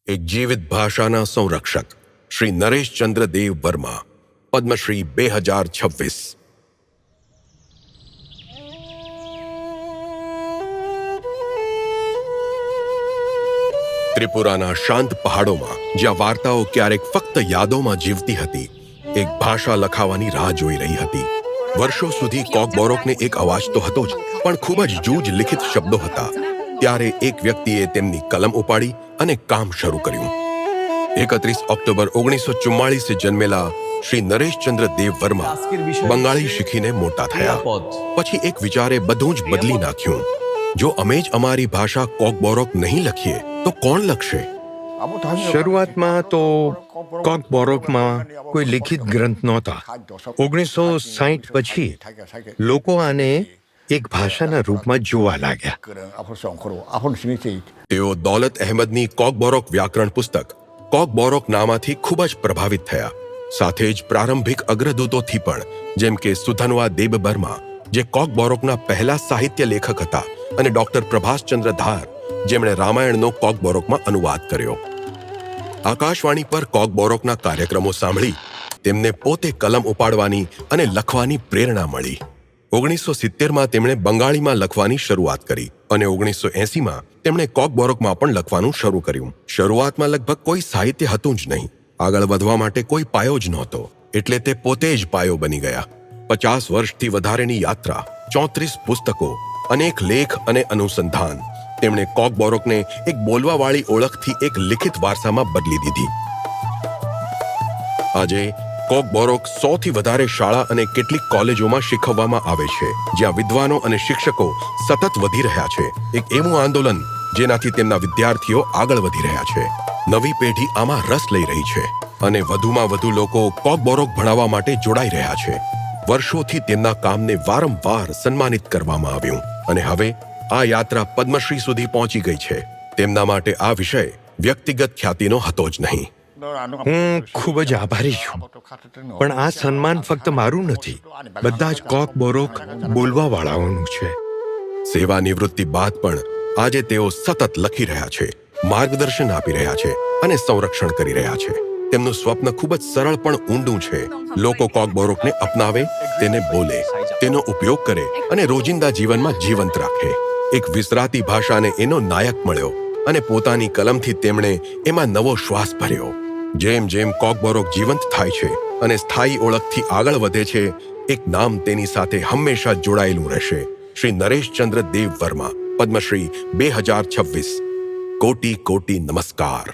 એક જીવિત ભાષાના સંરક્ષક શ્રી નરેશચંદ્ર દેવ વર્મા, પદ્મશ્રી 2026। ત્રિપુરાના શાંત પહાડોમાં જ્યાં વાર્તાઓ ક્યારેક ફક્ત યાદોમાં જીવતી હતી, એક ભાષા લખાવાની રાહ જોઈ રહી હતી। વર્ષો સુધી કોકબોરોકને એક અવાજ તો હતો જ, પણ ખૂબ જ જૂજ લિખિત શબ્દો હતા। ત્યારે એક વ્યક્તિએ તેમની કલમ ઉપાડી અને કામ શરૂ કર્યું। 31 ઓક્ટોબર 1944 જન્મેલા શ્રી નરેશચંદ્ર દેવ વર્મા બંગાળી શીખીને મોટા થયા। પછી એક વિચારે બધું જ બદલી નાખ્યું। જો અમે જ અમારી ભાષા કોકબોરોક નહીં લખીએ તો કોણ લખશે? શરૂઆતમાં તો કોકબોરોકમાં કોઈ લિખિત ગ્રંથ નહોતા। 1960 પછી લોકો આને એક ભાષાના રૂપમાં જોવા લાગ્યા। તેઓ દૌલત અહેમદની કોકબોરોક વ્યાકરણ પુસ્તક કોકબોરોક નામાથી ખૂબ જ પ્રભાવિત થયા। સાથે જ પ્રારંભિક અગ્રદૂતોથી પણ, જેમ કે સુધનવા દેબબર્મા, જે કોકબોરોકના પહેલા સાહિત્ય લેખક હતા, અને ડોક્ટર પ્રભાસચંદ્ર ધાર, જેમણે રામાયણનો કોકબોરોકમાં અનુવાદ કર્યો। આકાશવાણી પર કોકબોરોકના કાર્યક્રમો સાંભળી તેમને પોતે કલમ ઉપાડવાની અને લખવાની પ્રેરણા મળી। 1970માં તેમણે બંગાળીમાં લખવાની શરૂઆત કરી અને 1980માં તેમણે કોકબોરોકમાં પણ લખવાનું શરૂ કર્યું। શરૂઆતમાં લગભગ કોઈ સાહિત્ય હતું જ નહીં, આગળ વધવા માટે કોઈ પાયો જ નહોતો, એટલે તે પોતે જ પાયો બની ગયા। 50 વર્ષથી વધારેની યાત્રા, 34 પુસ્તકો, અનેક લેખ અને અનુસંધાન, તેમણે કોકબોરોકને એક બોલવાવાળી ઓળખથી એક લિખિત વારસામાં બદલી દીધી। આજે કોકબોરોક 100થી વધારે શાળા અને કેટલીક કોલેજોમાં શીખવવામાં આવે છે, જ્યાં વિદ્વાનો અને શિક્ષકો સતત વધી રહ્યા છે। એક એવું આંદોલન જેનાથી તેમના વિદ્યાર્થીઓ આગળ વધી રહ્યા છે। નવી પેઢી આમાં રસ લઈ રહી છે અને વધુમાં વધુ લોકો કોકબોરોક ભણાવવા માટે જોડાઈ રહ્યા છે। વર્ષોથી તેમના કામને વારંવાર સન્માનિત કરવામાં આવ્યું અને હવે આ યાત્રા પદ્મશ્રી સુધી પહોંચી ગઈ છે। તેમના માટે આ વિષય વ્યક્તિગત ખ્યાતિનો હતો જ નહીં। હું ખૂબ જ આભારી છું, પણ આ સન્માન ફક્ત મારું નથી, બધા જ કોકબોરોક બોલવાવાળાઓનું છે। સેવા નિવૃત્તિ બાદ પણ આજે તેઓ સતત લખી રહ્યા છે, માર્ગદર્શન આપી રહ્યા છે અને સંરક્ષણ કરી રહ્યા છે। તેમનું સ્વપ્ન ખૂબ જ સરળ પણ ઊંડું છે। લોકો કોકબોરોકને અપનાવે, તેને બોલે, તેનો ઉપયોગ કરે અને રોજિંદા જીવનમાં જીવંત રાખે। એક વિસરાતી ભાષાને એનો નાયક મળ્યો અને પોતાની કલમથી તેમણે એમાં નવો શ્વાસ ભર્યો। જેમ જેમ કોકબોરોક જીવંત થાય છે અને સ્થાયી ઓળખથી આગળ વધે છે, એક નામ તેની સાથે હંમેશા જોડાયેલું રહેશે, શ્રી નરેશચંદ્ર દેવ વર્મા, પદ્મશ્રી 2026। કોટી કોટી નમસ્કાર।